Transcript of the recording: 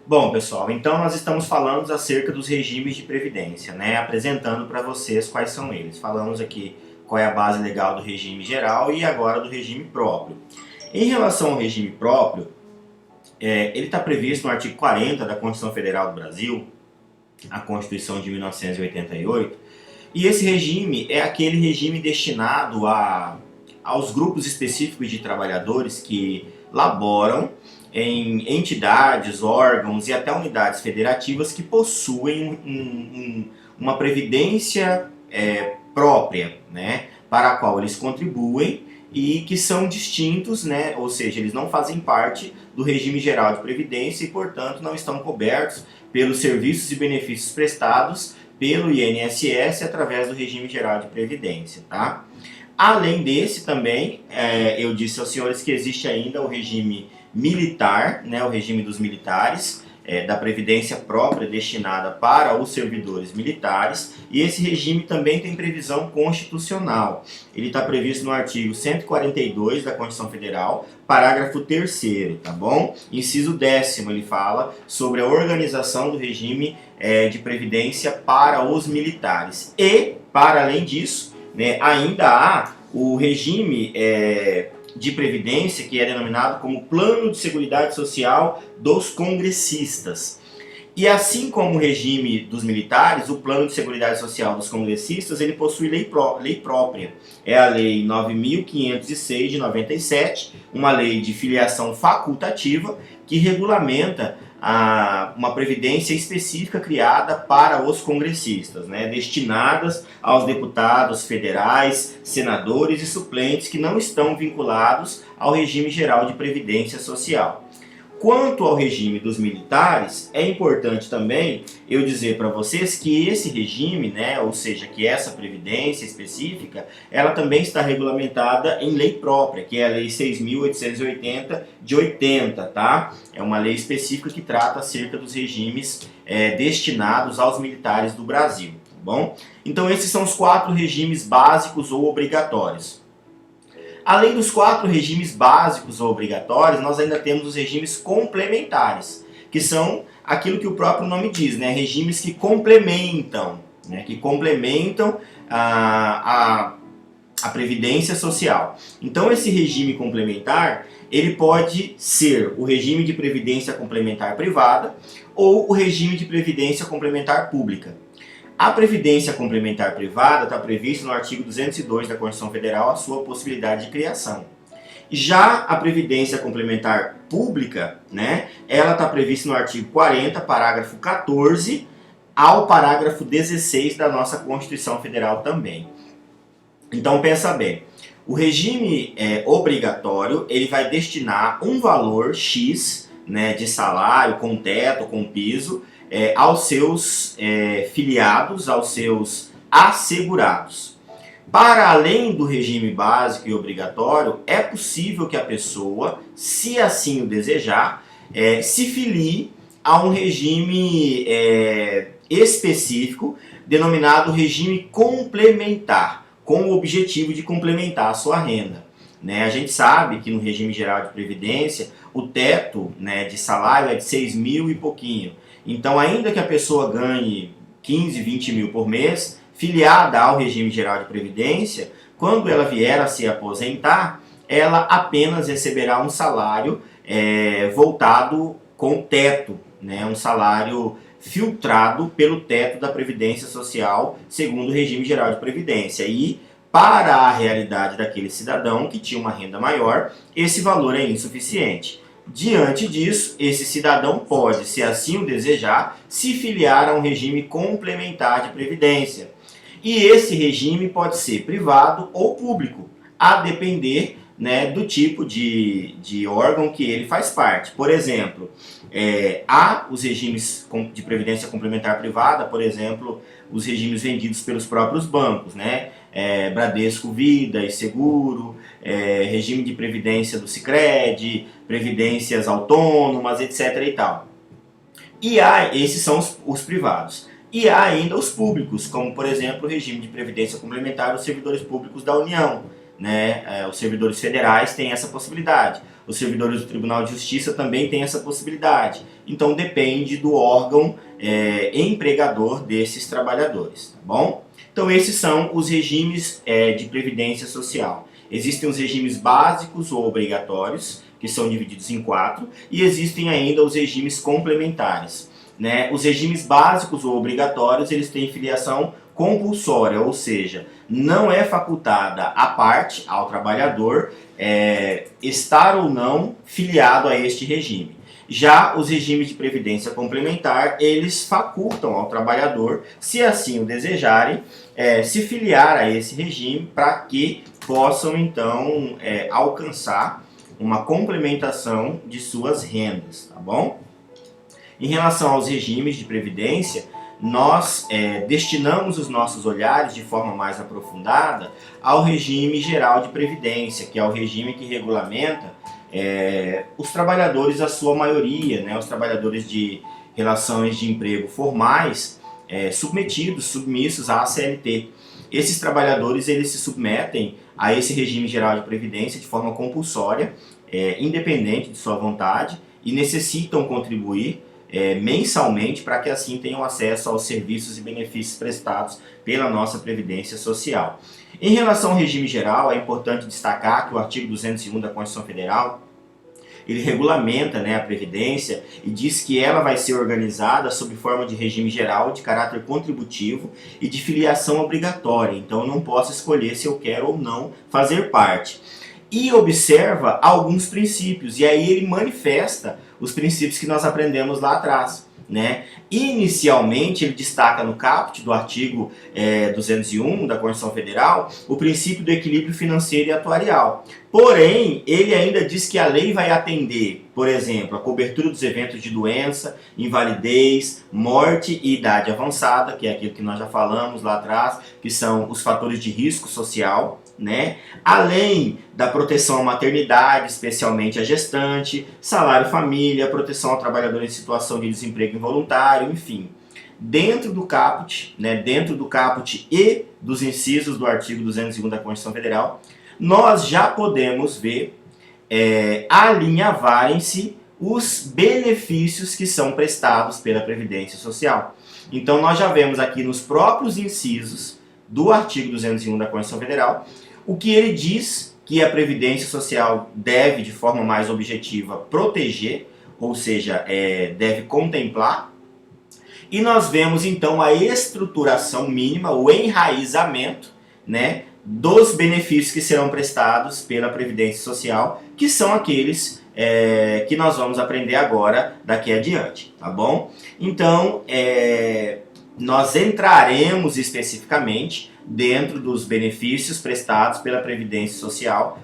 Bom, pessoal, então nós estamos falando acerca dos regimes de previdência, né? Apresentando para vocês quais são eles. Falamos aqui qual é a base legal do regime geral e agora do regime próprio. Em relação ao regime próprio, ele está previsto no artigo 40 da Constituição Federal do Brasil, a Constituição de 1988, e esse regime é aquele regime destinado aos grupos específicos de trabalhadores que laboram em entidades, órgãos e até unidades federativas que possuem uma previdência própria, né, para a qual eles contribuem e que são distintos, né, ou seja, eles não fazem parte do regime geral de previdência e, portanto, não estão cobertos pelos serviços e benefícios prestados pelo INSS através do regime geral de previdência, tá? Além desse também, eu disse aos senhores que existe ainda o regime militar, né, o regime dos militares, da previdência própria destinada para os servidores militares, e esse regime também tem previsão constitucional. Ele está previsto no artigo 142 da Constituição Federal, parágrafo 3º, tá bom? Inciso 10º, ele fala sobre a organização do regime de previdência para os militares. E, para além disso, né, ainda há o regime de previdência que é denominado como Plano de Seguridade Social dos Congressistas. E assim como o regime dos militares, o Plano de Seguridade Social dos Congressistas, ele possui lei própria. É a Lei 9.506 de 97, uma lei de filiação facultativa que regulamenta uma previdência específica criada para os congressistas, né, destinadas aos deputados federais, senadores e suplentes que não estão vinculados ao regime geral de previdência social. Quanto ao regime dos militares, é importante também eu dizer para vocês que esse regime, né, ou seja, que essa previdência específica, ela também está regulamentada em lei própria, que é a Lei 6.880 de 80, tá? É uma lei específica que trata acerca dos regimes destinados aos militares do Brasil, tá bom? Então esses são os 4 regimes básicos ou obrigatórios. Além dos 4 regimes básicos ou obrigatórios, nós ainda temos os regimes complementares, que são aquilo que o próprio nome diz, né? Regimes que complementam, né? Que complementam a previdência social. Então esse regime complementar, ele pode ser o regime de previdência complementar privada ou o regime de previdência complementar pública. A previdência complementar privada está prevista no artigo 202 da Constituição Federal a sua possibilidade de criação. Já a previdência complementar pública, né, ela está prevista no artigo 40, parágrafo 14, ao parágrafo 16 da nossa Constituição Federal também. Então pensa bem, o regime obrigatório, ele vai destinar um valor X, né, de salário, com teto, com piso, aos seus filiados, aos seus assegurados. Para além do regime básico e obrigatório, é possível que a pessoa, se assim o desejar, se filie a um regime específico, denominado regime complementar, com o objetivo de complementar a sua renda. Né? A gente sabe que no regime geral de previdência, o teto, né, de salário é de 6 mil e pouquinho. Então, ainda que a pessoa ganhe 15, 20 mil por mês, filiada ao regime geral de previdência, quando ela vier a se aposentar, ela apenas receberá um salário voltado com teto, né? Um salário filtrado pelo teto da Previdência Social, segundo o regime geral de previdência. E, para a realidade daquele cidadão que tinha uma renda maior, esse valor é insuficiente. Diante disso, esse cidadão pode, se assim o desejar, se filiar a um regime complementar de previdência. E esse regime pode ser privado ou público, a depender, né, do tipo de órgão que ele faz parte. Por exemplo, há os regimes de previdência complementar privada, por exemplo, os regimes vendidos pelos próprios bancos, né? Bradesco Vida e Seguro, regime de previdência do Sicredi, previdências autônomas, etc. e tal. E esses são os privados. E há ainda os públicos, como por exemplo o regime de previdência complementar dos servidores públicos da União, né? Os servidores federais têm essa possibilidade. Os servidores do Tribunal de Justiça também têm essa possibilidade. Então depende do órgão empregador desses trabalhadores, tá bom? Então esses são os regimes de previdência social. Existem os regimes básicos ou obrigatórios, que são divididos em 4, e existem ainda os regimes complementares. Né? Os regimes básicos ou obrigatórios, eles têm filiação compulsória, ou seja, não é facultada à parte, ao trabalhador, estar ou não filiado a este regime. Já os regimes de previdência complementar, eles facultam ao trabalhador, se assim o desejarem, se filiar a esse regime para que possam então alcançar uma complementação de suas rendas, tá bom? Em relação aos regimes de previdência, nós destinamos os nossos olhares de forma mais aprofundada ao regime geral de previdência, que é o regime que regulamenta os trabalhadores, a sua maioria, né, os trabalhadores de relações de emprego formais, submissos à CLT. Esses trabalhadores, eles se submetem a esse regime geral de previdência de forma compulsória, independente de sua vontade, e necessitam contribuir mensalmente para que assim tenham acesso aos serviços e benefícios prestados pela nossa Previdência Social. Em relação ao regime geral, é importante destacar que o artigo 201 da Constituição Federal, ele regulamenta, né, a Previdência e diz que ela vai ser organizada sob forma de regime geral, de caráter contributivo e de filiação obrigatória. Então eu não posso escolher se eu quero ou não fazer parte. E observa alguns princípios, e aí ele manifesta os princípios que nós aprendemos lá atrás. Né? Inicialmente, ele destaca no caput do artigo 201 da Constituição Federal o princípio do equilíbrio financeiro e atuarial. Porém, ele ainda diz que a lei vai atender, por exemplo, a cobertura dos eventos de doença, invalidez, morte e idade avançada, que é aquilo que nós já falamos lá atrás, que são os fatores de risco social, né? Além da proteção à maternidade, especialmente à gestante, salário família, proteção ao trabalhador em situação de desemprego involuntário, enfim. Dentro do caput, né, dentro do caput e dos incisos do artigo 201 da Constituição Federal, nós já podemos ver alinhavarem-se os benefícios que são prestados pela Previdência Social. Então nós já vemos aqui nos próprios incisos do artigo 201 da Constituição Federal o que ele diz que a Previdência Social deve, de forma mais objetiva, proteger, ou seja, deve contemplar. E nós vemos então a estruturação mínima, o enraizamento, né, dos benefícios que serão prestados pela Previdência Social, que são aqueles que nós vamos aprender agora, daqui adiante, tá bom? Então, nós entraremos especificamente dentro dos benefícios prestados pela Previdência Social